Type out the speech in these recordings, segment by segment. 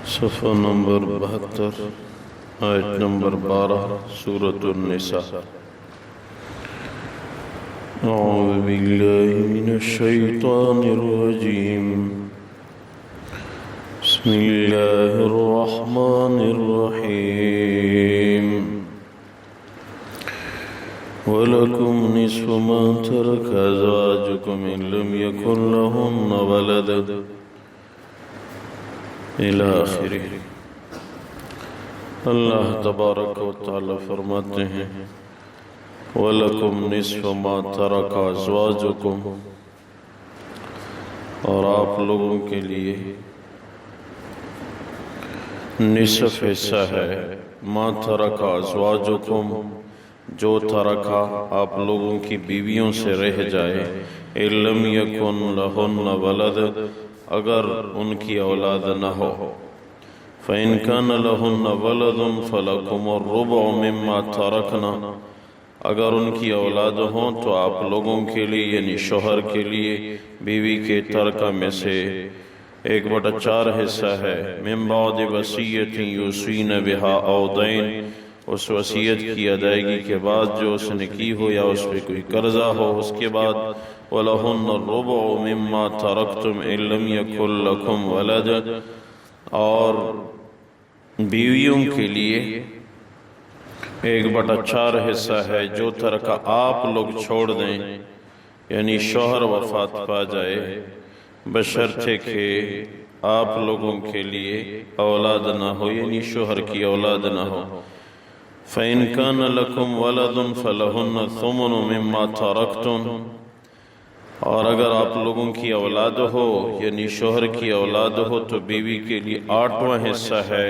صفحہ نمبر 72 آیت نمبر 12 سورة النساء۔ اعوذ باللہ من الشیطان الرجیم، بسم اللہ الرحمن الرحیم۔ وَلَكُمْ نِصْفُ مَا تَرَكَ أَزْوَاجُكُمْ إِن لَّمْ يَكُن لَّهُنَّ وَلَدٌ إِلَى آخِرِهِ۔ اللہ تبارک و تعالی فرماتے ہیں وَلَكُمْ نِصْفُ مَا تَرَكَ أَزْوَاجُكُمْ، اور آپ لوگوں کے لیے نصف حصہ ہے مَا تَرَكَ أَزْوَاجُكُمْ، جو ترکا آپ لوگوں کی بیویوں سے رہ جائے، إِن لَّمْ يَكُن لَّهُنَّ وَلَدٌ، اگر ان کی اولاد نہ ہو، فَإِن كَانَ لَهُنَّ وَلَدٌ فَلَكُمُ الرُّبُعُ مِمَّا تَرَكْنَ، اگر ان کی اولاد ہوں تو آپ لوگوں کے لیے یعنی شوہر کے لیے بیوی کے ترکہ میں سے 1/4 حصہ ہے، مِن بَعْدِ وَصِيَّةٍ يُوصِينَ بِهَا أَوْ دَيْنٍ، اس وصیت کی ادائیگی کے بعد جو اس نے کی ہو یا اس پہ کوئی قرضہ ہو، اس کے بعد وَلَهُنَّ الرُّبُعُ مِمَّا تَرَكْتُمْ إِن لَّمْ يَكُن لَّكُمْ وَلَدٌ، اور بیویوں کے لیے 1/4 حصہ ہے جو ترکہ آپ لوگ چھوڑ دیں، یعنی شوہر وفات پا جائے، بشرطے کہ آپ لوگوں کے لیے اولاد نہ ہو، یعنی شوہر کی اولاد نہ ہو۔ فَإِن كَانَ لَكُمْ وَلَدٌ فَلَهُنَّ الثُّمُنُ مِمَّا تَرَكْتُمْ، اور اگر آپ لوگوں کی اولاد ہو یعنی شوہر کی اولاد ہو تو بیوی کے لیے 8واں حصہ ہے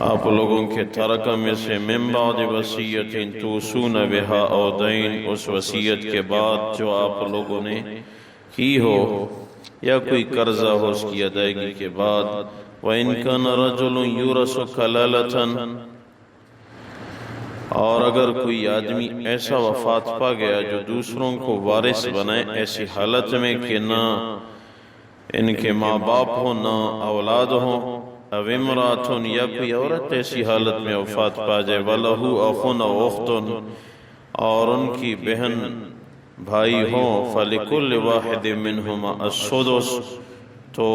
آپ لوگوں کے ترکہ میں سے، مِن بَعْدِ وَصِيَّةٍ تُوصُونَ بِهَا أَوْ دَيْنٍ، اس وصیت کے بعد جو آپ لوگوں نے کی ہو یا کوئی قرضہ ہو اس کی ادائیگی کے بعد۔ وَإِن كَانَ رَجُلٌ يُورَثُ كَلَالَةً، اور اگر کوئی آدمی ایسا وفات پا گیا جو دوسروں کو وارث بنائے، ایسی حالت میں کہ نہ ان کے ماں باپ ہو نہ اولاد ہو، او امرأۃ، یا کوئی عورت ایسی حالت میں وفات پا جائے، وَلَهُ أَخٌ أَوْ أُخْتٌ، اور ان کی بہن بھائی ہوں، فَلِكُلِّ وَاحِدٍ مِّنْهُمَا السُّدُسُ، تو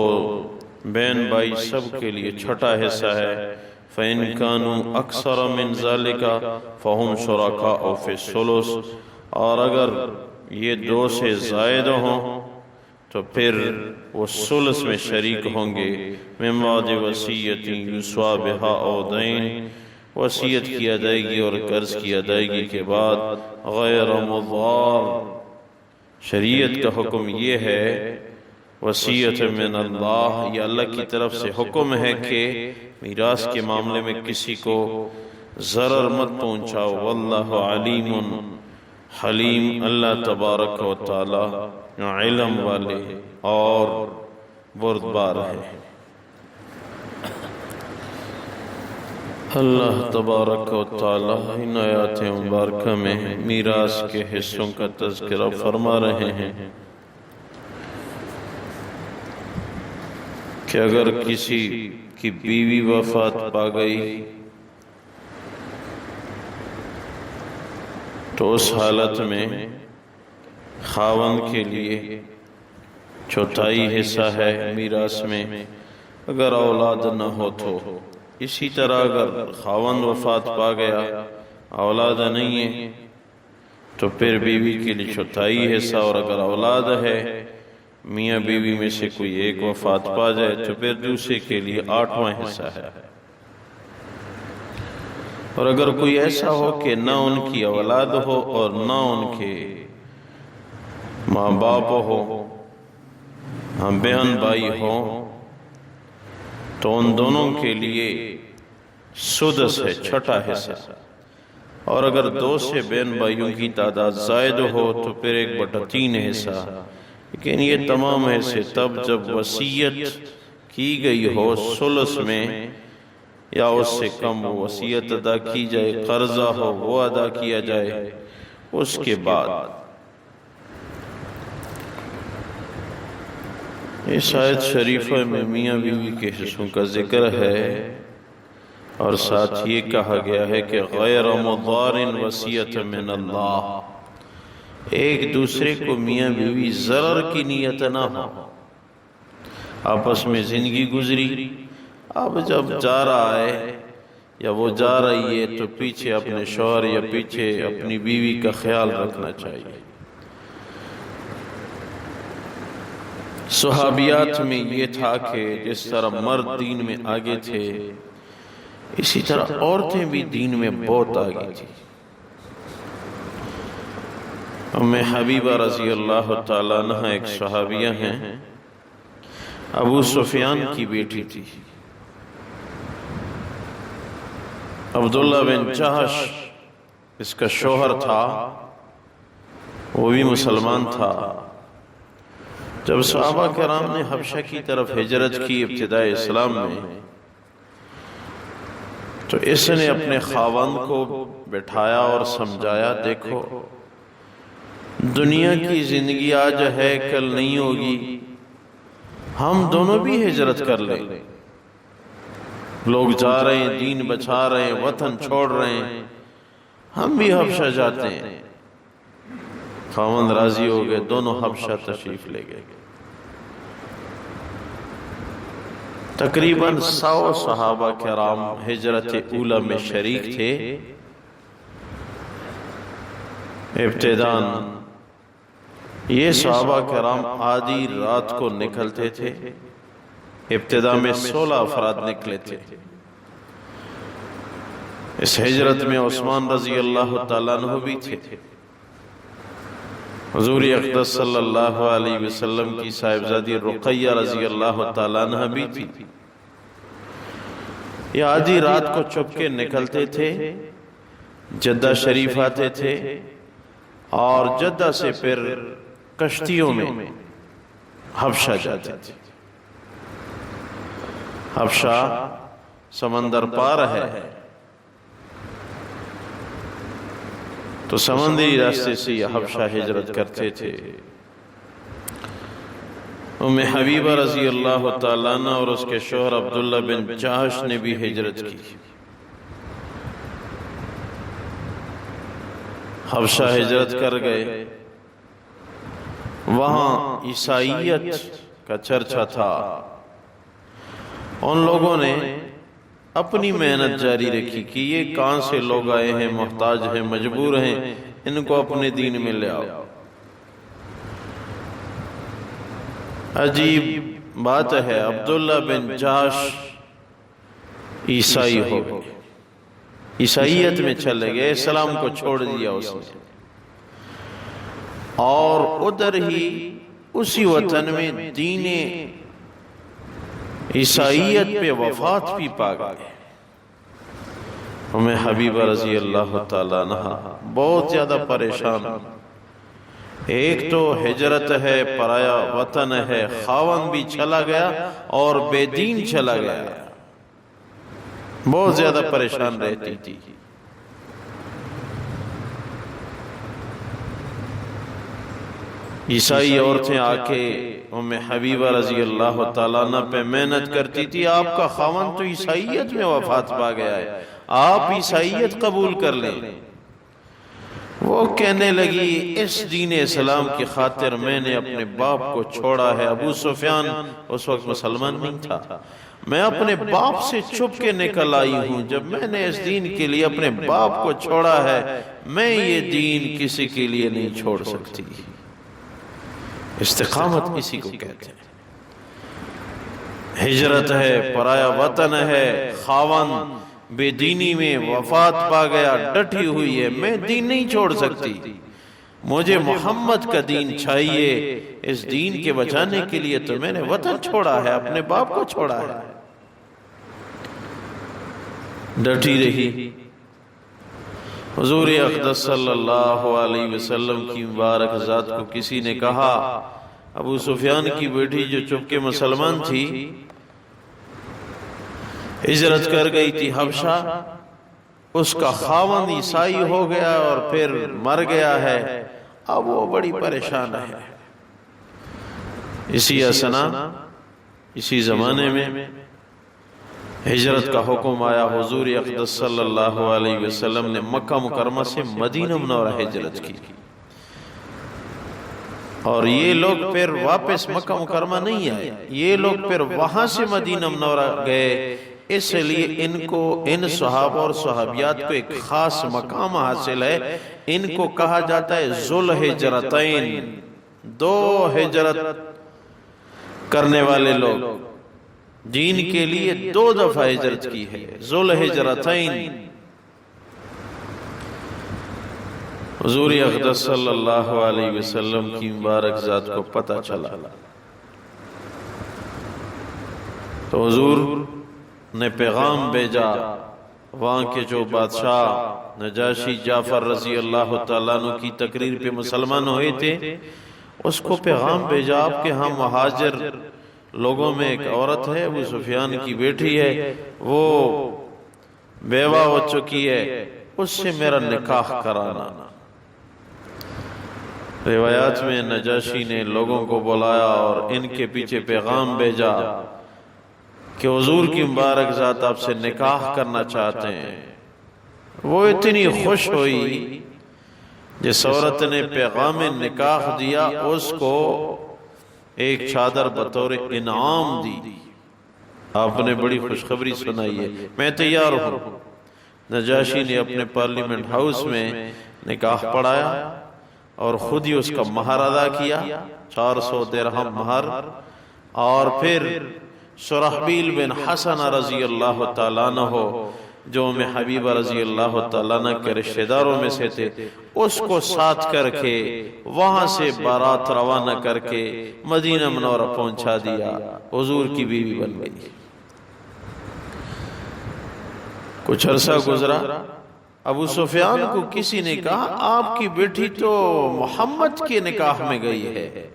بہن بھائی سب کے لیے چھٹا حصہ ہے۔ فَإِن كَانُوا أَكْثَرَ مِنْ ذَلِكَ فَهُمْ شُرَكَاءُ فِي الثُّلُثِ، اور اگر یہ 2 سے زائد ہوں تو پھر وہ ثلث میں شریک ہوں گے، مِن بَعْدِ وَصِيَّةٍ يُوصَىٰ بِهَا أَوْ دَيْنٍ، وصیت کی ادائیگی اور قرض کی ادائیگی کے بعد، غیر مضار، شریعت کا حکم یہ ہے، وصیت من اللہ، یہ اللہ کی طرف سے حکم ہے کہ میراث کے معاملے میں کسی کو ضرر مت پہنچاؤ، واللہ علیم حلیم، اللہ تبارک و تعالی علم والے اور بردبار ہے۔ اللہ تبارک و تعالی ان آیات مبارکہ میں میراث کے حصوں کا تذکرہ فرما رہے ہیں کہ اگر کسی کی بیوی وفات پا گئی تو اس حالت میں خاوند کے لیے 1/4 حصہ ہے میراث میں، اگر اولاد نہ ہو تو۔ اسی طرح اگر خاوند وفات پا گیا اولاد نہیں ہے تو پھر بیوی کے لیے 1/4 حصہ، اور اگر اولاد ہے میاں بیوی میں سے کوئی ایک وفات پا جائے تو پھر دوسرے کے لیے 8واں حصہ ہے۔ اور اگر کوئی ایسا ہو کہ نہ ان کی اولاد ہو اور نہ ان کے ماں باپ ہو، بہن بھائی ہو، تو ان دونوں کے لیے سدس ہے، چھٹا حصہ، اور اگر 2 سے بہن بھائیوں کی تعداد زائد ہو تو پھر 1/3 حصہ۔ لیکن یہ تمام حصے تب جب وصیت کی گئی ہو ثلث میں یا اس سے کم وصیت ادا کی جائے، قرضہ ہو وہ ادا کیا جائے، اس کے بعد اس آیت شریفہ میں میاں بیوی کے حصوں کا ذکر ہے اور ساتھ یہ کہا گیا ہے کہ غیر مضار وصیت من اللہ، ایک دوسرے کو میاں بیوی ضرر کی نیت نہ ہو، آپس میں زندگی گزری، اب جب جا رہا ہے یا وہ جا رہی ہے تو پیچھے اپنے شوہر یا پیچھے اپنی بیوی کا خیال رکھنا چاہیے۔ صحابیات میں یہ تھا کہ جس طرح مرد دین میں آگے تھے اسی طرح عورتیں بھی دین میں بہت آگے تھی۔ ام حبیبہ رضی اللہ تعالیٰ عنہ ایک صحابیہ ہیں، ابو سفیان کی بیٹی تھی۔ عبداللہ بن جہش اس کا شوہر تھا، وہ بھی مسلمان تھا۔ جب صحابہ کرام نے حبشہ کی طرف ہجرت کی ابتدائی اسلام میں، تو اس نے اپنے خاوند کو بٹھایا اور سمجھایا، دیکھو دنیا کی زندگی آج ہے کل نہیں ہوگی، ہم دونوں بھی ہجرت کر لیں، لوگ جا رہے ہیں، دین بچا رہے ہیں، وطن چھوڑ رہے ہیں، ہم بھی حبشہ جاتے ہیں۔ خاوند راضی ہو گئے، دونوں حبشہ تشریف لے گئے۔ تقریباً 100 صحابہ کرام ہجرت اولا میں شریک تھے۔ ابتداً یہ صحابہ کرام آدھی رات کو نکلتے تھے، ابتدا میں 16 افراد نکلے تھے۔ اس ہجرت میں عثمان رضی اللہ تعالیٰ عنہ بھی تھے، حضور اقدس صلی اللہ علیہ وسلم کی صاحبزادی رقیہ رضی اللہ تعالیٰ عنہ بھی تھی۔ یہ آدھی رات کو چھپ کے نکلتے تھے، جدہ شریف آتے تھے اور جدہ سے پھر کشتیوں میں حبشہ جاتے تھے۔ حبشہ سمندر پار ہے، تو سمندری راستے سے یہ حبشہ ہجرت کرتے تھے۔ ام حبیبہ رضی اللہ تعالیٰ عنہ اور اس کے شوہر عبداللہ بن جہش نے بھی ہجرت کی۔ حبشہ ہجرت کر گئے، وہاں عیسائیت کا چرچا تھا۔ ان لوگوں نے اپنی محنت جاری رکھی کہ یہ کہاں سے لوگ آئے ہیں، محتاج ہیں، مجبور ہیں، ان کو اپنے دین میں لے آؤ۔ عجیب بات ہے، عبداللہ بن جہش عیسائی ہو گئے، عیسائیت میں چلے گئے، اسلام کو چھوڑ دیا اس نے، اور ادھر ہی اسی وطن میں دین عیسائیت پہ وفات بھی پا گئے۔ ہمیں حبیبہ رضی اللہ تعالیٰ عنہ بہت زیادہ پریشان، ایک تو ہجرت ہے، پرایا وطن ہے، خاوند بھی چلا گیا اور بے دین چلا گیا، بہت زیادہ پریشان رہتی تھی۔ عیسائی عورتیں آ کے ام حبیبہ رضی اللہ تعالیٰ عنہ پہ محنت کرتی تھی، آپ کا خاوند تو عیسائیت میں وفات پا گیا ہے، آپ عیسائیت قبول کر لیں۔ وہ کہنے لگی اس دین اسلام کی خاطر میں نے اپنے باپ کو چھوڑا ہے۔ ابو سفیان اس وقت مسلمان نہیں تھا، میں اپنے باپ سے چھپ کے نکل آئی ہوں، جب میں نے اس دین کے لیے اپنے باپ کو چھوڑا ہے، میں یہ دین کسی کے لیے نہیں چھوڑ سکتی۔ استقامت کسی کو کہتے ہیں، ہجرت ہے، پرایا وطن ہے، خاوند بے دینی میں وفات پا گیا، ڈٹی ہوئی ہے، میں دین نہیں چھوڑ سکتی، مجھے محمد کا دین چاہیے، اس دین کے بچانے کے لیے تو میں نے وطن چھوڑا ہے، اپنے باپ کو چھوڑا ہے۔ ڈٹی رہی۔ حضور اقدس صلی اللہ علیہ وسلم کی مبارک ذات کو کسی نے کہا، ابو سفیان کی بیٹی جو چپکے مسلمان تھی، ہجرت کر گئی تھی حبشہ، اس کا خاوند عیسائی ہو گیا اور پھر مر گیا ہے، اب وہ بڑی پریشان ہے۔ اسی اسنا اسی زمانے میں ہجرت کا حکم آیا، حضور اقدس صلی اللہ علیہ وسلم نے مکہ مکرمہ سے مدینہ منورہ ہجرت کی، اور یہ لوگ پھر واپس مکہ مکرمہ نہیں آئے، یہ لوگ پھر وہاں سے مدینہ منورہ گئے۔ اس لیے ان کو، ان صحابہ اور صحابیات کو ایک خاص مقام حاصل ہے، ان کو کہا جاتا ہے ذو الہجرتین، دو ہجرت کرنے والے لوگ، جن کے لیے دو دفعہ ہجرت کی ہے، ذو الہجرتین۔ حضور اقدس صلی اللہ علیہ وسلم کی مبارک ذات کو پتہ چلا تو حضور نے پیغام بھیجا، وہاں کے جو بادشاہ نجاشی جعفر رضی اللہ تعالیٰ عنہ کی تقریر پہ مسلمان ہوئے تھے، اس کو پیغام بھیجا آپ کے ہاں مہاجر لوگوں میں ایک عورت ہے، ابو سفیان کی بیٹی ہے، وہ بیوہ ہو چکی ہے، اس سے میرا نکاح کرانا۔ روایات میں نجاشی نے لوگوں کو بلایا اور ان کے پیچھے پیغام بھیجا کہ حضور کی مبارک ذات آپ سے نکاح کرنا چاہتے ہیں۔ وہ اتنی خوش ہوئی، جس عورت نے پیغام نکاح دیا اس کو ایک چادر بطور انعام دی۔ آپ نے بڑی خوشخبری سنائی ہے، میں تیار ہوں۔ نجاشی نے اپنے پارلیمنٹ ہاؤس میں نکاح پڑھایا اور خود ہی اس کا مہر ادا کیا، 400 درہم مہر، اور پھر شرحبیل بن حسن رضی اللہ تعالیٰ عنہ جو ام حبیبہ رضی اللہ تعالیٰ عنہ کے رشتہ داروں میں سے تھے، اس کو ساتھ کر کے وہاں سے بارات روانہ کر کے مدینہ منورہ پہنچا دیا، حضور کی بیوی بن گئی۔ کچھ عرصہ گزرا، ابو سفیان کو کسی نے کہا آپ کی بیٹی تو محمد کے نکاح میں گئی ہے۔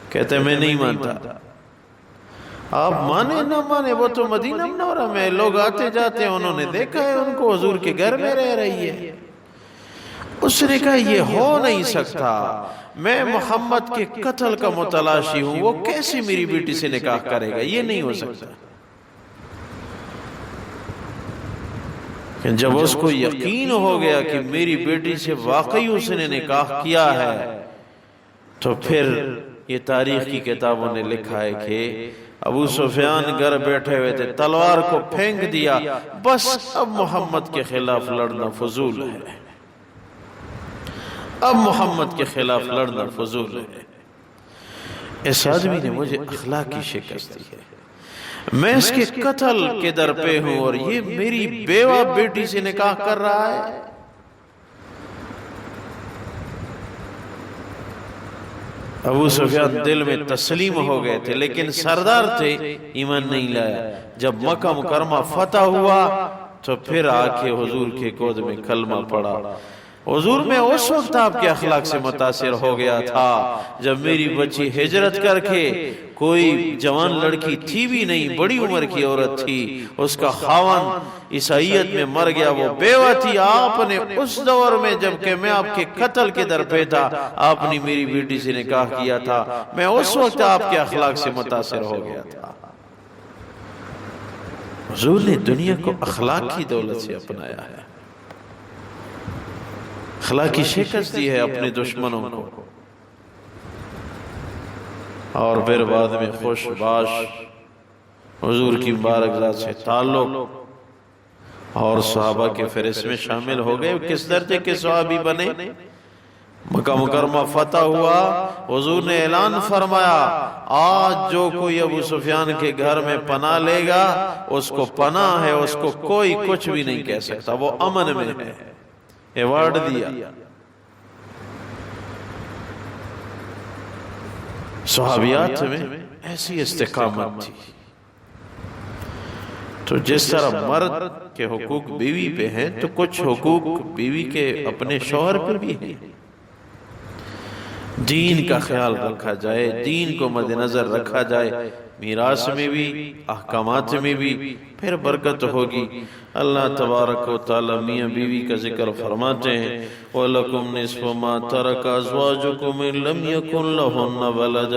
کہتے میں نہیں مانتا۔ آپ مانے نہ مانے، وہ تو مدینہ منورہ میں لوگ آتے جاتے ہیں، انہوں نے دیکھا ہے ان کو حضور کے گھر میں رہ رہی ہے۔ اس نے کہا یہ ہو نہیں سکتا، میں محمد کے قتل کا متلاشی ہوں، وہ کیسے میری بیٹی سے نکاح کرے گا، یہ نہیں ہو سکتا۔ جب اس کو یقین ہو گیا کہ میری بیٹی سے واقعی اس نے نکاح کیا ہے، تو پھر یہ تاریخ کی کتابوں نے لکھا ہے کہ ابو سفیان گھر بیٹھے ہوئے تھے، تلوار کو پھینک دیا، بس اب محمد کے خلاف لڑنا فضول ہے، اب محمد کے خلاف لڑنا فضول ہے۔ اس آدمی نے مجھے اخلاقی شکست دی ہے، میں اس کے قتل کے در پہ ہوں اور یہ میری بیوہ بیٹی سے نکاح کر رہا ہے۔ ابو سفیان دل میں تسلیم ہو گئے تھے، لیکن سردار تھے، ایمان نہیں لایا۔ جب مکہ مکرمہ فتح ہوا تو پھر آ کے حضور کے گود میں کلمہ پڑا۔ حضور میں اس وقت آپ کے اخلاق سے متاثر ہو گیا تھا جب میری بچی ہجرت کر کے، کوئی جوان لڑکی تھی بھی نہیں، بڑی عمر کی عورت تھی، اس کا خاوند عیسائیت میں مر گیا، وہ بیوہ تھی، آپ نے اس دور میں جبکہ میں آپ کے قتل کے در پہ تھا، آپ نے میری بیٹی سے نکاح کیا تھا، میں اس وقت آپ کے اخلاق سے متاثر ہو گیا تھا۔ حضور نے دنیا کو اخلاق کی دولت سے اپنایا ہے، اخلاقی شکست دی ہے اپنے دشمنوں کو، اور پھر بعد میں خوش باش حضور کی مبارک ذات سے تعلق اور صحابہ کے فہرست میں شامل ہو گئے۔ کس درجے کے صحابی بنے؟ مکہ مکرمہ فتح ہوا، حضور نے اعلان فرمایا آج جو کوئی ابو سفیان کے گھر میں پناہ لے گا اس کو پناہ ہے، اس کو کوئی کچھ بھی نہیں کہہ سکتا، وہ امن میں ہے۔ ایوارڈ دیا۔ صحابیات میں ایسی استقامت تھی۔ تو جس طرح مرد کے حقوق بیوی پہ ہیں تو کچھ حقوق بیوی کے اپنے شوہر پر بھی ہیں۔ دین کا خیال رکھا جائے، دین کو مد نظر رکھا جائے، میراث میں بھی، احکامات میں بھی، پھر برکت ہوگی۔ اللہ تبارک و تعالی میاں بیوی کا ذکر فرماتے ہیں وَلَكُمْ نِصْفُ مَا تَرَكَ أَزْوَاجُكُمْ إِن لَّمْ يَكُن لَّهُنَّ وَلَدٌ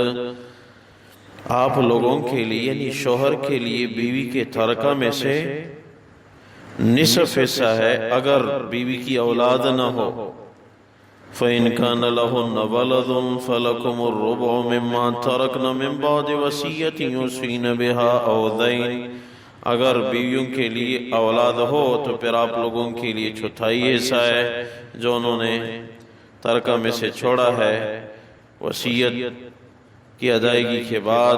آپ لوگوں کے لیے یعنی شوہر کے لیے بیوی کے ترکہ میں سے نصف حصہ ہے اگر بیوی کی اولاد نہ ہو۔ فَإِنْ كَانَ لَهُنَّ وَلَدٌ فَلَكُمُ الرُّبُعُ مِمَّا تَرَكْنَ مِنْ بَعْدِ وَصِيَّةٍ يُوصِينَ بِهَا أَوْ دَيْنٍ، اگر بیویوں کے لیے اولاد ہو تو پھر آپ لوگوں کے لیے چوتھائی حصہ ہے جو انہوں نے ترکہ میں سے چھوڑا ہے وصیت کی ادائیگی کے بعد،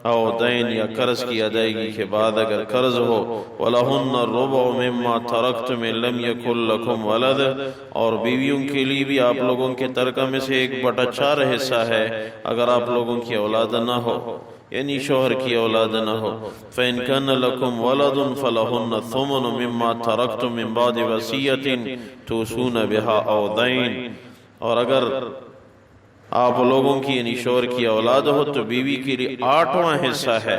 او دین یا قرض کی ادائیگی کے بعد اگر قرض ہو۔ وَلَهُنَّ الرُّبُعُ مِمَّا تَرَكْتُمْ إِن لَّمْ يَكُن لَّكُمْ وَلَدٌ، اور بیویوں کے لیے بھی آپ لوگوں کے ترکہ میں سے 1/4 حصہ ہے اگر آپ لوگوں کی اولاد نہ ہو یعنی شوہر کی اولاد نہ ہو۔ فَإِن كَانَ لَكُمْ وَلَدٌ فَلَهُنَّ الثُّمُنُ مِمَّا تَرَكْتُم مِّن بَعْدِ وَصِيَّةٍ تُوصُونَ بِهَا أَوْ دَيْنٍ، اور اگر آپ لوگوں کی یعنی شوہر کی اولاد ہو تو بیوی کے لیے 8واں حصہ ہے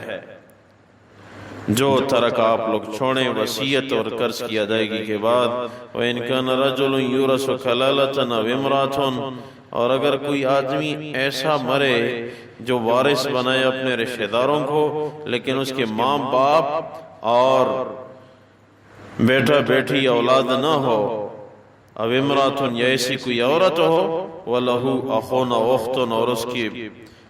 جو ترکہ آپ لوگ چھوڑیں وصیت اور قرض کی ادائیگی کے بعد۔ وَإِن كَانَ رَجُلٌ يُورَثُ كَلَالَةً أَوْ امْرَأَةٌ، اور اگر کوئی آدمی ایسا مرے جو وارث بنائے اپنے رشتہ داروں کو لیکن اس کے ماں باپ اور بیٹا بیٹی اولاد نہ ہو، اب امراتن یا ایسی کوئی عورت ہو، وَلَهُ أَخٌ أَوْ أُخْتٌ، اور اس کی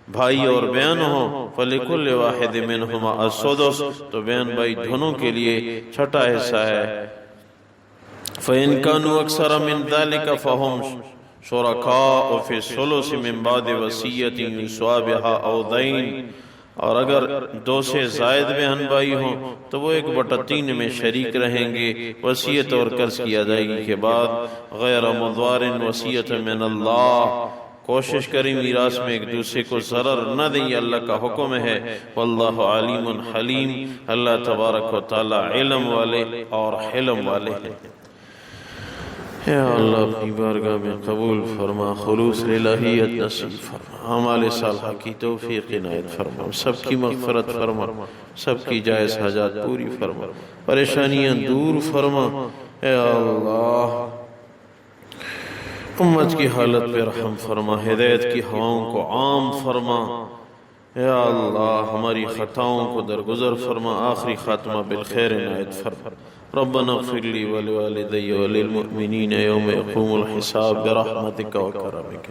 بھائی اور بہن ہو، فَلِكُلِّ وَاحِدٍ مِّنْهُمَا السُّدُسُ، تو بہن بھائی دونوں کے لیے چھٹا حصہ ہے۔ فَإِن كَانُوا أَكْثَرَ مِنْ ذَلِكَ فَهُمْ شُرَكَاءُ فِي الثُّلُثِ مِنْ بَعْدِ وَصِيَّةٍ يُوصَىٰ بِهَا أَوْ دَيْنٍ، اور اگر 2 سے زائد بہن بھائی ہوں تو وہ 1/3 میں شریک رہیں گے وصیت اور قرض کی ادائیگی کے بعد۔ غیر مضار وصیت من اللہ، کوشش کریں میراث میں ایک دوسرے کو ضرر نہ دیں، یہ اللہ کا حکم ہے۔ واللہ علیم حلیم، اللہ تبارک و تعالی علم والے اور حلم والے ہیں۔ یا اللہ اپنی بارگاہ میں قبول فرما، خلوص الہیت نصیب فرما، اعمال صالحہ کی توفیق عنایت فرما، سب کی مغفرت فرما، سب کی جائز حاجات پوری فرما، پریشانیاں دور فرما۔ اے اللہ امت کی حالت پہ رحم فرما، ہدایت کی ہواؤں کو عام فرما۔ یا اللہ ہماری خطاؤں کو درگزر فرما، آخری خاتمہ بالخیر عنایت فرما۔ ربنا اغفر لي ولوالدي وللمؤمنين يوم يقوم الحساب برحمتك وكرمك۔